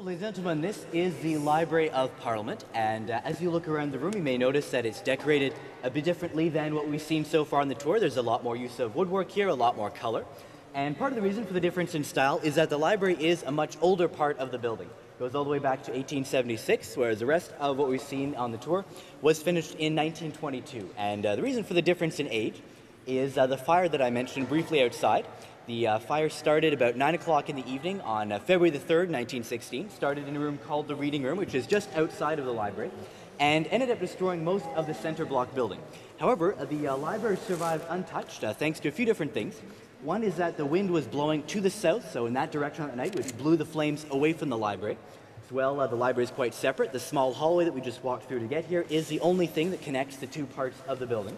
Ladies and gentlemen, this is the Library of Parliament, and as you look around the room, you may notice that it's decorated a bit differently than what we've seen so far on the tour. There's a lot more use of woodwork here, a lot more color, and part of the reason for the difference in style is that the library is a much older part of the building. It goes all the way back to 1876, whereas the rest of what we've seen on the tour was finished in 1922. And the reason for the difference in age is the fire that I mentioned briefly outside. The fire started about 9 o'clock in the evening on February the 3rd, 1916, started in a room called the Reading Room, which is just outside of the library, and ended up destroying most of the center block building. However, the library survived untouched thanks to a few different things. One is that the wind was blowing to the south, so in that direction at night, which blew the flames away from the library. As well, the library is quite separate. The small hallway that we just walked through to get here is the only thing that connects the two parts of the building.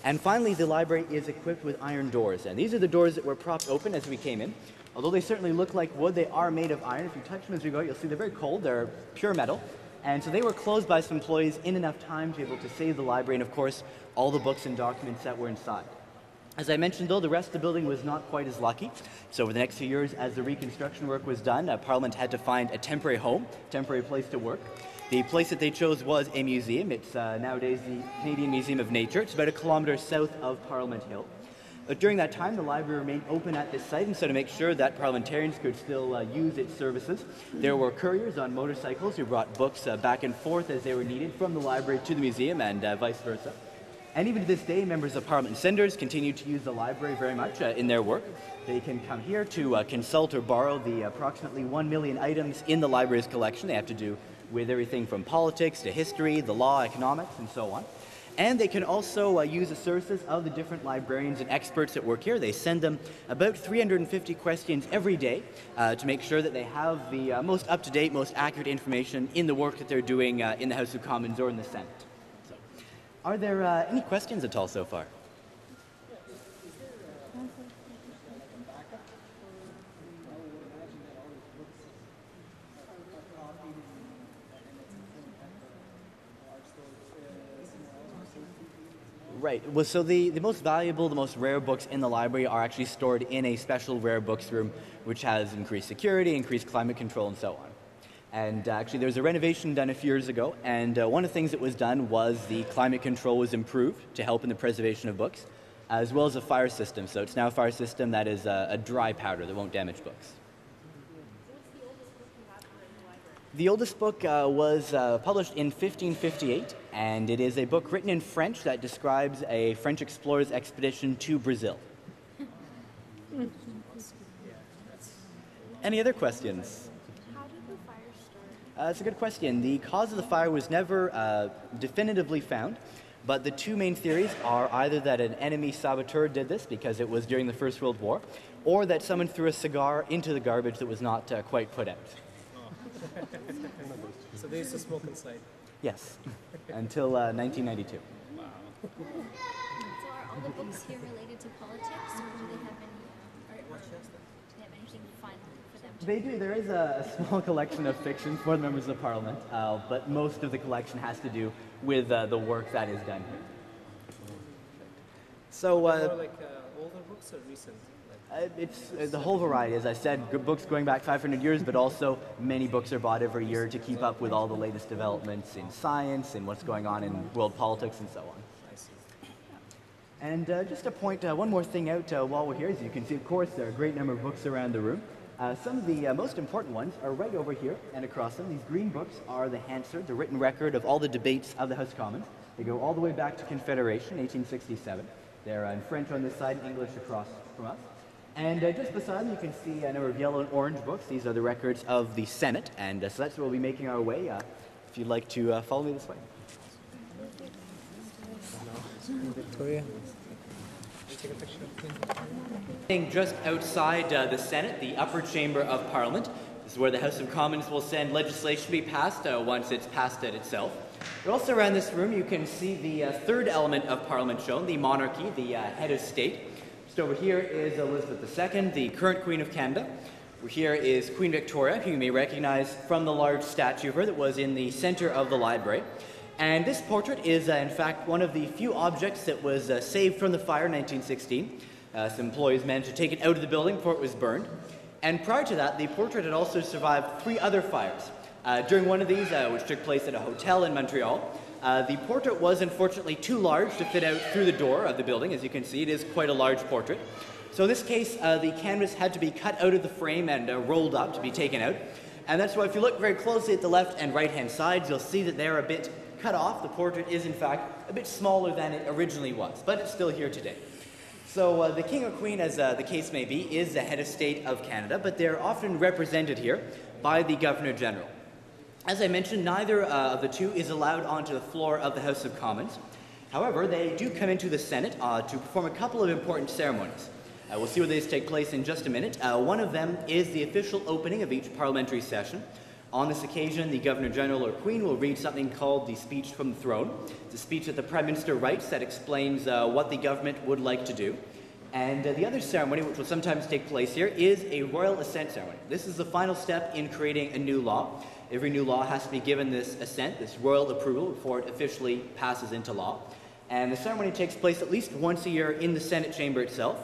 And finally, the library is equipped with iron doors, and these are the doors that were propped open as we came in. Although they certainly look like wood, they are made of iron. If you touch them as you go, you'll see they're very cold. They're pure metal. And so they were closed by some employees in enough time to be able to save the library and, of course, all the books and documents that were inside. As I mentioned, though, the rest of the building was not quite as lucky. So over the next few years, as the reconstruction work was done, Parliament had to find a temporary home, temporary place to work. The place that they chose was a museum. It's nowadays the Canadian Museum of Nature. It's about a kilometre south of Parliament Hill. But during that time, the library remained open at this site, and so to make sure that parliamentarians could still use its services, there were couriers on motorcycles who brought books back and forth as they were needed from the library to the museum and vice versa. And even to this day, members of Parliament and senators continue to use the library very much in their work. They can come here to consult or borrow the approximately 1 million items in the library's collection. They have to do with everything from politics to history, the law, economics, and so on. And they can also use the services of the different librarians and experts that work here. They send them about 350 questions every day to make sure that they have the most up-to-date, most accurate information in the work that they're doing in the House of Commons or in the Senate. So, are there any questions at all so far? Right. Well, so the most valuable, the most rare books in the library are actually stored in a special rare books room, which has increased security, increased climate control, and so on. And actually, there was a renovation done a few years ago, and one of the things that was done was the climate control was improved to help in the preservation of books, as well as a fire system. So it's now a fire system that is a dry powder that won't damage books. The oldest book was published in 1558, and it is a book written in French that describes a French explorer's expedition to Brazil. Any other questions? How did the fire start? That's a good question. The cause of the fire was never definitively found, but the two main theories are either that an enemy saboteur did this because it was during the First World War, or that someone threw a cigar into the garbage that was not quite put out. So they used to smoke inside? Yes, until 1992. Wow. So are all the books here related to politics, or do they have anything fun for them to They do. There is a small collection of fiction for the members of Parliament, but most of the collection has to do with the work that is done here. So, More like older books or recent? it's the whole variety. As I said, books going back 500 years, but also many books are bought every year to keep up with all the latest developments in science and what's going on in world politics and so on. I see. And just to point one more thing out while we're here, as you can see, of course, there are a great number of books around the room. Some of the most important ones are right over here and across them. These green books are the Hansard, the written record of all the debates of the House of Commons. They go all the way back to Confederation, 1867. They're in French on this side and English across from us. And just beside them, you can see a number of yellow and orange books. These are the records of the Senate, and so that's where we'll be making our way. If you'd like to follow me this way. Victoria. Take a picture. Just outside the Senate, the upper chamber of Parliament, this is where the House of Commons will send legislation to be passed once it's passed it itself. But also around this room, you can see the third element of Parliament shown, the monarchy, the head of state. Just over here is Elizabeth II, the current Queen of Canada. Here is Queen Victoria, who you may recognize from the large statue of her that was in the center of the library. And this portrait is, in fact, one of the few objects that was saved from the fire in 1916. Some employees managed to take it out of the building before it was burned. And prior to that, the portrait had also survived 3 other fires. During one of these, which took place at a hotel in Montreal, the portrait was unfortunately too large to fit out through the door of the building. As you can see, it is quite a large portrait. So in this case, the canvas had to be cut out of the frame and rolled up to be taken out. And that's why if you look very closely at the left and right-hand sides, you'll see that they're a bit cut off. The portrait is, in fact, a bit smaller than it originally was, but it's still here today. So the King or Queen, as the case may be, is the head of state of Canada, but they're often represented here by the Governor-General. As I mentioned, neither of the two is allowed onto the floor of the House of Commons. However, they do come into the Senate to perform a couple of important ceremonies. We'll see where these take place in just a minute. One of them is the official opening of each parliamentary session. On this occasion, the Governor-General or Queen will read something called the Speech from the Throne. It's a speech that the Prime Minister writes that explains what the government would like to do. And the other ceremony, which will sometimes take place here, is a royal assent ceremony. This is the final step in creating a new law. Every new law has to be given this assent, this royal approval, before it officially passes into law. And the ceremony takes place at least once a year in the Senate chamber itself.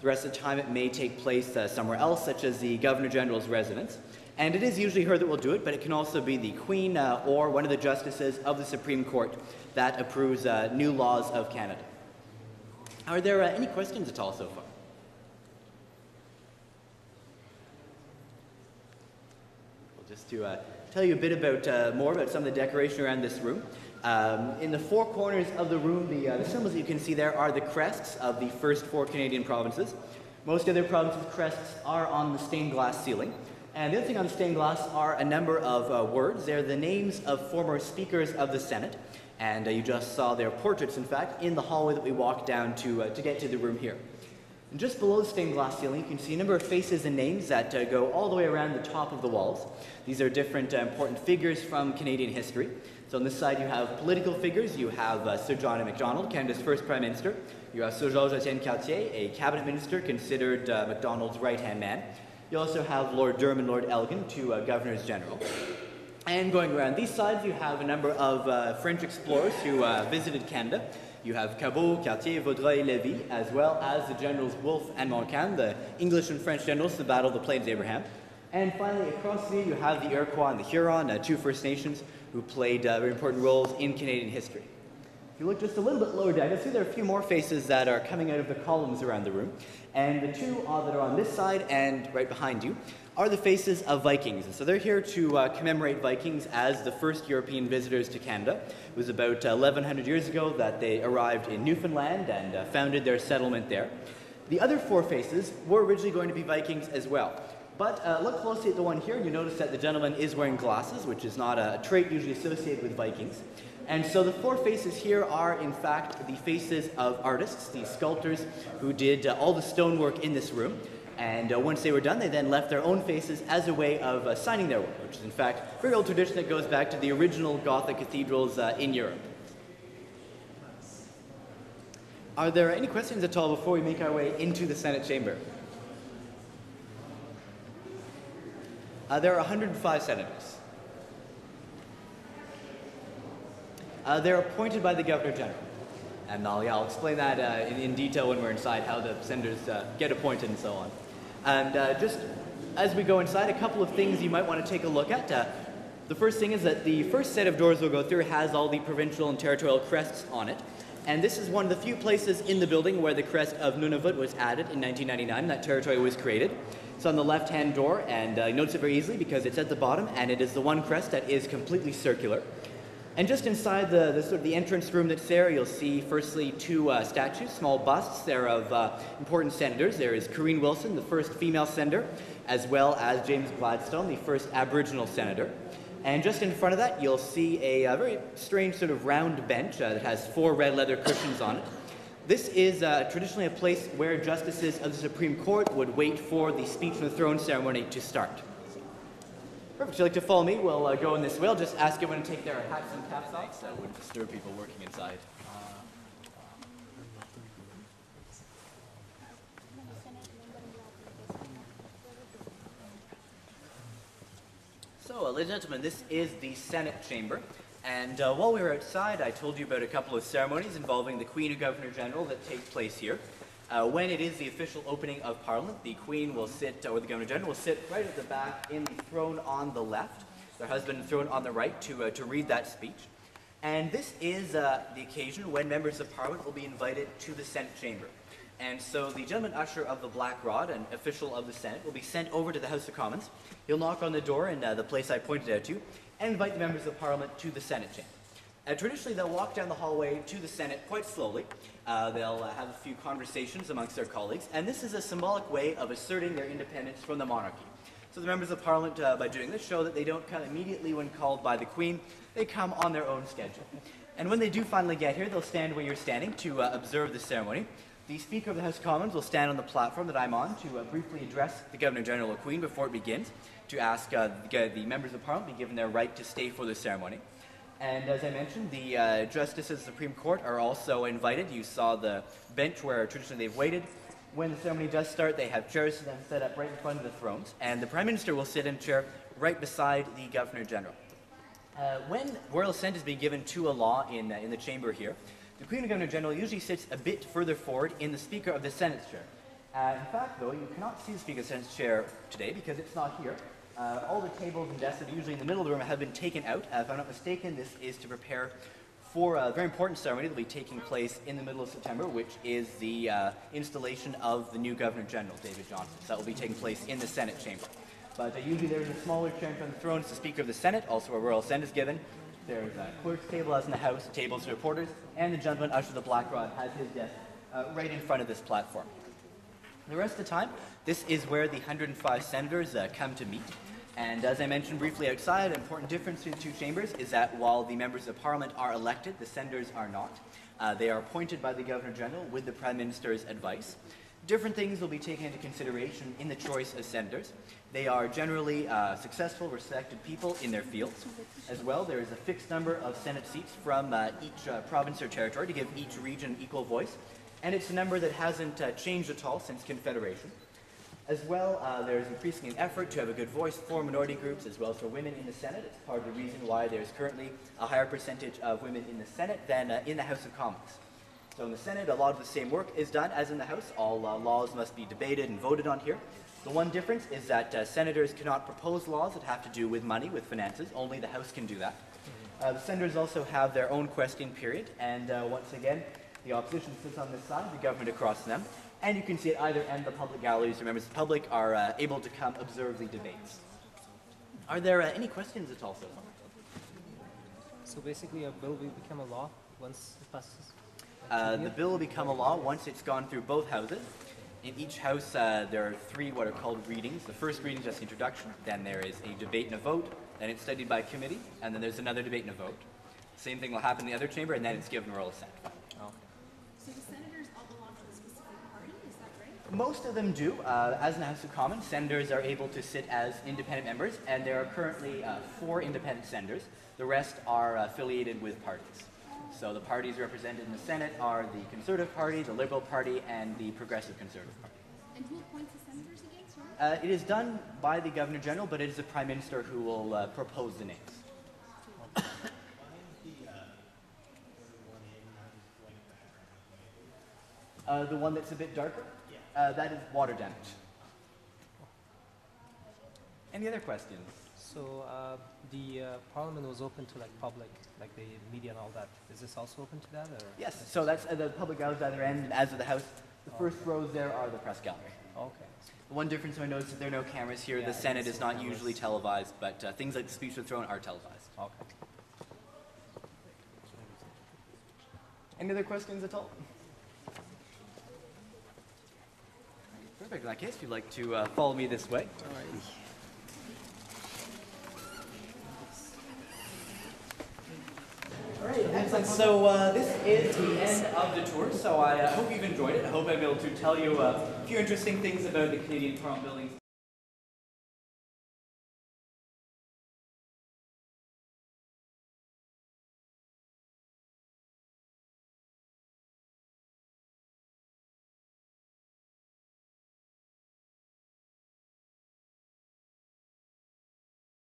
The rest of the time it may take place somewhere else, such as the Governor-General's residence. And it is usually her that will do it, but it can also be the Queen or one of the justices of the Supreme Court that approves new laws of Canada. Are there any questions at all so far? Well, just to tell you a bit about more about some of the decoration around this room. In the 4 corners of the room, the symbols that you can see there are the crests of the first 4 Canadian provinces. Most other provinces' crests are on the stained glass ceiling. And the other thing on the stained glass are a number of words. They're the names of former speakers of the Senate. And you just saw their portraits, in fact, in the hallway that we walked down to get to the room here. And just below the stained glass ceiling, you can see a number of faces and names that go all the way around the top of the walls. These are different important figures from Canadian history. So on this side you have political figures. You have Sir John A. Macdonald, Canada's first Prime Minister. You have Sir Georges-Étienne Cartier, a cabinet minister considered Macdonald's right-hand man. You also have Lord Durham and Lord Elgin, 2 governors-general. And going around these sides, you have a number of French explorers who visited Canada. You have Cabot, Cartier, Vaudreuil, Lévis, as well as the generals Wolfe and Montcalm, the English and French generals, the Battle of the Plains of Abraham. And finally, across the you have the Iroquois and the Huron, 2 First Nations, who played very important roles in Canadian history. If you look just a little bit lower down, you'll see there are a few more faces that are coming out of the columns around the room. And the 2 that are on this side and right behind you are the faces of Vikings. And so they're here to commemorate Vikings as the first European visitors to Canada. It was about 1,100 years ago that they arrived in Newfoundland and founded their settlement there. The other 4 faces were originally going to be Vikings as well. But look closely at the one here, and you notice that the gentleman is wearing glasses, which is not a trait usually associated with Vikings. And so the 4 faces here are, in fact, the faces of artists, the sculptors who did all the stonework in this room. And once they were done, they then left their own faces as a way of signing their work, which is, in fact, a very old tradition that goes back to the original Gothic cathedrals in Europe. Are there any questions at all before we make our way into the Senate chamber? There are 105 senators. They're appointed by the Governor-General. And I'll explain that in detail when we're inside, how the senators get appointed and so on. And just as we go inside, a couple of things you might want to take a look at. The first thing is that the first set of doors we'll go through has all the provincial and territorial crests on it. And this is one of the few places in the building where the crest of Nunavut was added in 1999. That territory was created. It's on the left-hand door, and you notice it very easily because it's at the bottom, and it is the one crest that is completely circular. And just inside the entrance room that's there, you'll see firstly 2 statues, small busts. They're of important senators. There is Corrine Wilson, the first female senator, as well as James Gladstone, the first Aboriginal senator. And just in front of that, you'll see a very strange sort of round bench that has 4 red leather cushions on it. This is traditionally a place where justices of the Supreme Court would wait for the Speech from the Throne ceremony to start. Perfect. If you'd like to follow me, we'll go in this way. I'll just ask everyone to take their hats and caps off, so that wouldn't disturb people working inside. So, ladies and gentlemen, this is the Senate chamber. And while we were outside, I told you about a couple of ceremonies involving the Queen and Governor-General that take place here. When it is the official opening of Parliament, the Queen will sit, or the Governor-General will sit right at the back in the throne on the left, their husband thrown on the right to read that speech. And this is the occasion when members of Parliament will be invited to the Senate chamber. And so the gentleman usher of the Black Rod, an official of the Senate, will be sent over to the House of Commons. He'll knock on the door in the place I pointed out to, and invite the members of Parliament to the Senate chamber. Traditionally, they'll walk down the hallway to the Senate quite slowly. They'll have a few conversations amongst their colleagues, and this is a symbolic way of asserting their independence from the monarchy. So the members of Parliament, by doing this, show that they don't come immediately when called by the Queen. They come on their own schedule. And when they do finally get here, they'll stand where you're standing to observe the ceremony. The Speaker of the House of Commons will stand on the platform that I'm on to briefly address the Governor-General or Queen before it begins, to ask the members of Parliament be given their right to stay for the ceremony. And as I mentioned, the Justices of the Supreme Court are also invited. You saw the bench where traditionally they've waited. When the ceremony does start, they have chairs for them set up right in front of the thrones, and the Prime Minister will sit in a chair right beside the Governor-General. When royal assent is being given to a law in the chamber here, the Queen and Governor-General usually sits a bit further forward in the Speaker of the Senate's chair. In fact, though, you cannot see the Speaker of the Senate's chair today because it's not here. All the tables and desks that are usually in the middle of the room have been taken out. If I'm not mistaken, this is to prepare for a very important ceremony that will be taking place in the middle of September, which is the installation of the new Governor-General, David Johnson. So that will be taking place in the Senate chamber. But usually there's a smaller chair in front of the throne. It's the Speaker of the Senate, also where royal assent is given. There's a clerk's table as in the House, tables for reporters, and the gentleman usher of the Black Rod has his desk right in front of this platform. The rest of the time, this is where the 105 senators come to meet. And as I mentioned briefly outside, an important difference between the two chambers is that while the members of Parliament are elected, the senators are not. They are appointed by the Governor-General with the Prime Minister's advice. Different things will be taken into consideration in the choice of senators. They are generally successful, respected people in their fields. As well, there is a fixed number of Senate seats from each province or territory to give each region equal voice. And it's a number that hasn't changed at all since Confederation. As well, there's increasingly an effort to have a good voice for minority groups as well as for women in the Senate. It's part of the reason why there's currently a higher percentage of women in the Senate than in the House of Commons. So in the Senate, a lot of the same work is done as in the House. All laws must be debated and voted on here. The one difference is that senators cannot propose laws that have to do with money, with finances. Only the House can do that. The senators also have their own question period, and once again, the opposition sits on this side, the government across them. And you can see at either end the public galleries where members of the public are able to come observe the debates. Are there any questions at all so far? So basically a bill will become a law once it passes? The bill will become a law once it's gone through both houses. In each house there are three what are called readings. The first reading is just the introduction, then there is a debate and a vote, then it's studied by committee, and then there's another debate and a vote. Same thing will happen in the other chamber, and then it's given royal assent. So the senators all belong to a specific party, is that right? Most of them do. As in the House of Commons, senators are able to sit as independent members, and there are currently 4 independent senators. The rest are affiliated with parties. So the parties represented in the Senate are the Conservative Party, the Liberal Party, and the Progressive Conservative Party. And who appoints the senators again, sorry? It is done by the Governor-General, but it is the Prime Minister who will propose the names. The one that's a bit darker? That is water damage. Any other questions? So the Parliament was open to like public, like the media and all that. Is this also open to that? Or? Yes, so that's the public galleries at the other end, and as of the House, the first rows there are the press gallery. Okay. The one difference I noticed is there are no cameras here. Yeah, The Senate is not cameras. usually televised, but things like the speech of the throne are televised. Okay. Any other questions at all? Perfect. In that case, if you'd like to follow me this way. All right, excellent. So this is the end of the tour. So I hope you've enjoyed it. I hope I'm able to tell you a few interesting things about the Canadian Parliament buildings